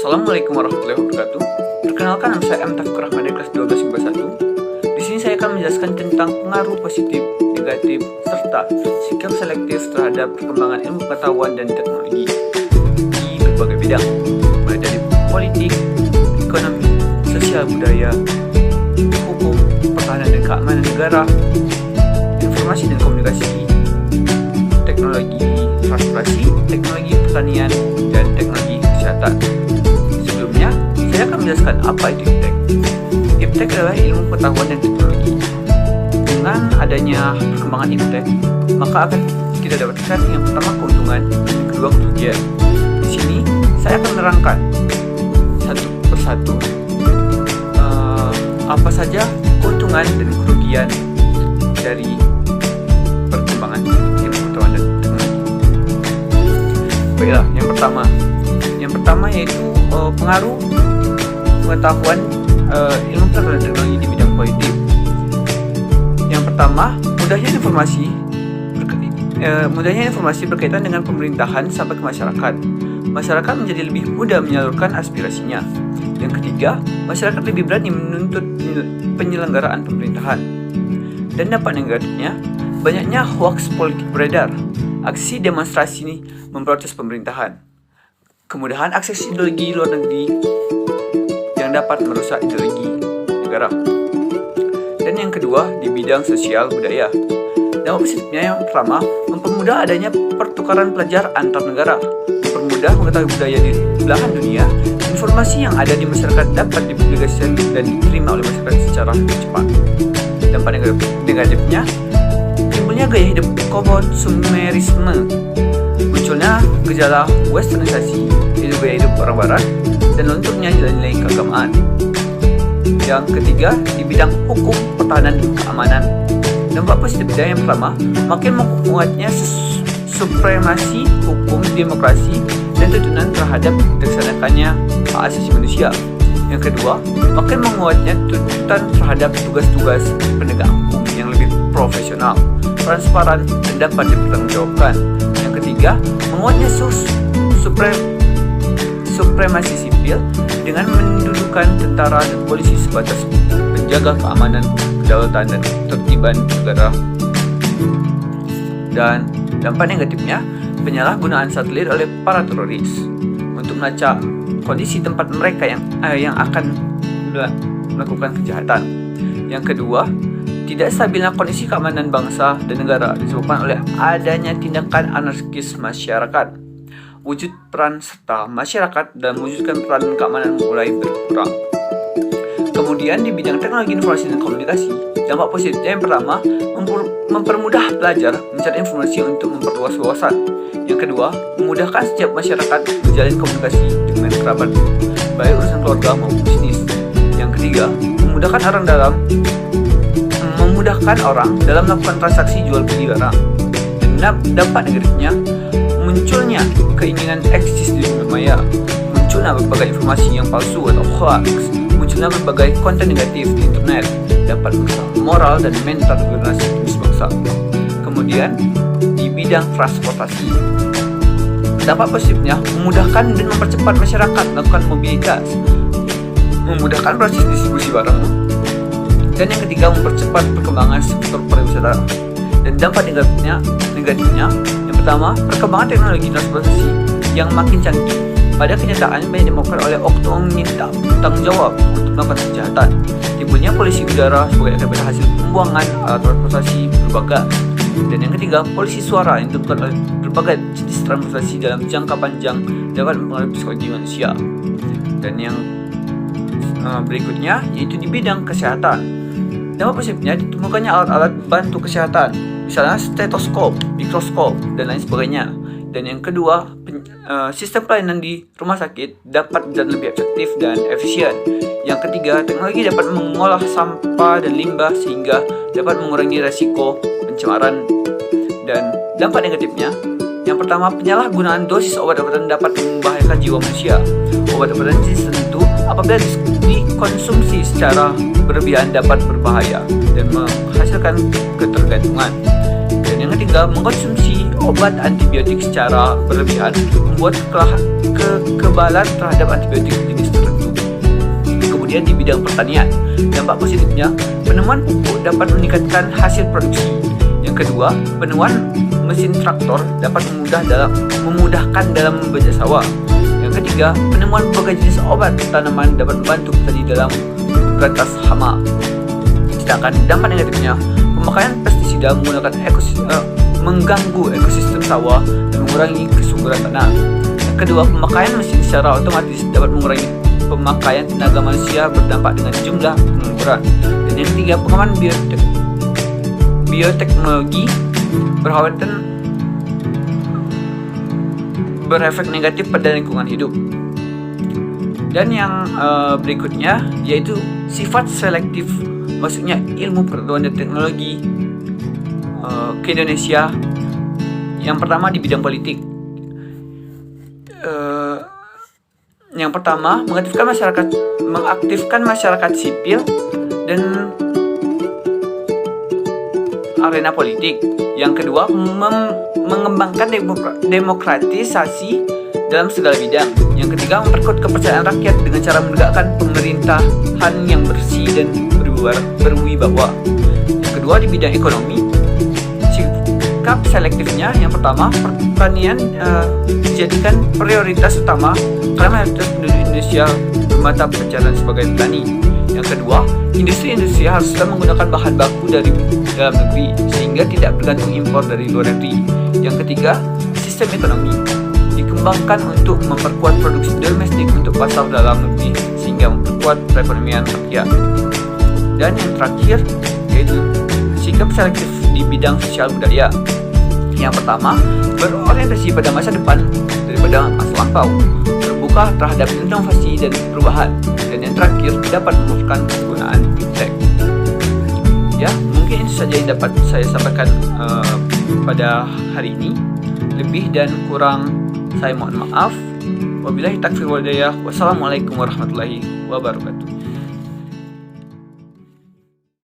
Assalamualaikum warahmatullahi wabarakatuh. Perkenalkan, nama saya M. Tafkur Rahman dari kelas 12 IPA 1. Di sini saya akan menjelaskan tentang pengaruh positif, negatif, serta sikap selektif terhadap perkembangan ilmu pengetahuan dan teknologi di berbagai bidang, mulai dari politik, ekonomi, sosial budaya, hukum, pertahanan dan keamanan negara, informasi dan komunikasi, teknologi transportasi, teknologi pertanian, dan teknologi kesehatan. Sebelumnya, saya akan menjelaskan apa itu iptek. Iptek adalah ilmu pengetahuan dan teknologi. Dengan adanya perkembangan iptek, maka akan kita dapatkan yang pertama keuntungan, yang kedua kerugian. Di sini, saya akan menerangkan satu persatu apa saja keuntungan dan kerugian dari perkembangan ilmu pengetahuan dan teknologi. Baiklah, yang pertama yaitu pengaruh pengetahuan ilmu pengetahuan dan teknologi di bidang politik. Yang pertama, mudahnya informasi berkaitan dengan pemerintahan sampai ke masyarakat. Masyarakat menjadi lebih mudah menyalurkan aspirasinya. Yang ketiga, masyarakat lebih berani menuntut penyelenggaraan pemerintahan. Dan dampak negatifnya, banyaknya hoaks politik beredar. Aksi demonstrasi ini memprotes pemerintahan. Kemudahan akses ideologi luar negeri yang dapat merusak ideologi negara. Dan yang kedua, di bidang sosial budaya. Dampak positifnya yang pertama, mempermudah adanya pertukaran pelajar antar negara, mempermudah mengetahui budaya di belahan dunia. Informasi yang ada di masyarakat dapat dipublikasikan dan diterima oleh masyarakat secara cepat. Dampak negatifnya, timbulnya gaya hidup konsumerisme, munculnya gejala westernisasi, yaitu gaya hidup orang barat, dan lunturnya nilai-nilai keagamaan. Yang ketiga, di bidang hukum, pertahanan, dan keamanan. Dampak positifnya yang pertama, makin menguatnya supremasi hukum, demokrasi, dan tuntunan terhadap dilaksanakannya hak asasi manusia. Yang kedua, makin menguatnya tuntutan terhadap tugas-tugas penegak hukum yang lebih profesional, transparan, dan dapat dipertanggungjawabkan. Yang ketiga, menguatnya supremasi sipil dengan mendudukan tentara dan polisi sebatas penjaga keamanan, kedaulatan, dan ketertiban negara. Dan dampak negatifnya, penyalahgunaan satelit oleh para teroris untuk melacak kondisi tempat mereka yang akan melakukan kejahatan. Yang kedua, tidak stabilnya kondisi keamanan bangsa dan negara disebabkan oleh adanya tindakan anarkis masyarakat. Wujud peran serta masyarakat dalam mewujudkan peran keamanan mulai berkurang. Kemudian di bidang teknologi informasi dan komunikasi, dampak positifnya yang pertama, mempermudah pelajar mencari informasi untuk memperluas wawasan. Yang kedua, memudahkan setiap masyarakat menjalin komunikasi dengan kerabat, baik urusan keluarga maupun bisnis. Yang ketiga, memudahkan orang dalam melakukan transaksi jual beli barang. Dan dampak negatifnya, munculnya keinginan eksis di dunia maya, munculnya berbagai informasi yang palsu atau hoax, munculnya berbagai konten negatif di internet, dapat merusak moral dan mental generasi bangsa. Kemudian di bidang transportasi, dampak positifnya memudahkan dan mempercepat masyarakat melakukan mobilitas, memudahkan proses distribusi barang, dan yang ketiga mempercepat perkembangan sektor pariwisata. Dan dampak negatifnya yang pertama, perkembangan teknologi transportasi yang makin canggih pada kenyataannya banyak dilakukan oleh oknum minta tanggung jawab untuk melakukan kejahatan. Timbulnya polisi udara sebagai akibat hasil pembuangan alat transportasi berbagai. Dan yang ketiga, polisi suara yang dilakukan oleh berbagai jenis transportasi dalam jangka panjang dapat mempengaruhi psikologi manusia. Dan yang berikutnya yaitu di bidang kesehatan. Dampak positifnya ditemukannya alat-alat bantu kesehatan, misalnya stetoskop, mikroskop, dan lain sebagainya. Dan yang kedua, sistem pelayanan di rumah sakit dapat dan lebih efektif dan efisien. Yang ketiga, teknologi dapat mengolah sampah dan limbah sehingga dapat mengurangi resiko pencemaran. Dan dampak negatifnya, yang pertama, penyalahgunaan dosis obat-obatan dapat membahayakan jiwa manusia. Obat-obatan jenis tertentu apabila dikonsumsi secara berlebihan dapat berbahaya dan menghasilkan ketergantungan. Dan yang ketiga, mengkonsumsi obat antibiotik secara berlebihan membuat kekebalan terhadap antibiotik jenis tertentu. Kemudian di bidang pertanian, dampak positifnya, penemuan pupuk dapat meningkatkan hasil produksi. Yang kedua, penemuan mesin traktor dapat memudahkan dalam membajak sawah. Yang ketiga, penemuan berbagai jenis obat tanaman dapat membantu petani dalam berantas hama. Sedangkan dampak negatifnya, pemakaian pestisida mengganggu ekosistem sawah dan mengurangi kesuburan tanah. Yang kedua, pemakaian mesin secara otomatis dapat mengurangi pemakaian tenaga manusia, berdampak dengan jumlah pengangguran. Dan yang ketiga, pengembangan bioteknologi berefek negatif pada lingkungan hidup. Dan yang berikutnya yaitu sifat selektif, maksudnya ilmu pengetahuan dan teknologi ke Indonesia. Yang pertama di bidang politik. Yang pertama, mengaktifkan masyarakat sipil dan arena politik. Yang kedua, mengembangkan demokratisasi dalam segala bidang. Yang ketiga, memperkuat kepercayaan rakyat dengan cara menegakkan pemerintahan yang bersih dan berwibawa. Yang kedua, di bidang ekonomi, sikap selektifnya. Yang pertama, pertanian dijadikan prioritas utama karena mayoritas penduduk Indonesia bermata pencarian sebagai petani. Yang kedua, industri-industri haruslah menggunakan bahan baku dari dalam negeri sehingga tidak bergantung impor dari luar negeri. Yang ketiga, sistem ekonomi dikembangkan untuk memperkuat produksi domestik untuk pasar dalam negeri sehingga memperkuat perekonomian rakyat. Dan yang terakhir yaitu sikap selektif di bidang sosial budaya. Yang pertama, berorientasi pada masa depan daripada masa lampau, terbuka terhadap inovasi dan perubahan. Dan yang terakhir, dapat meneruskan penggunaan fintech. Ya, mungkin itu saja yang dapat saya sampaikan pada hari ini. Lebih dan kurang saya mohon maaf. Wabillahi taufiq wal hidayah. Wassalamualaikum warahmatullahi wabarakatuh.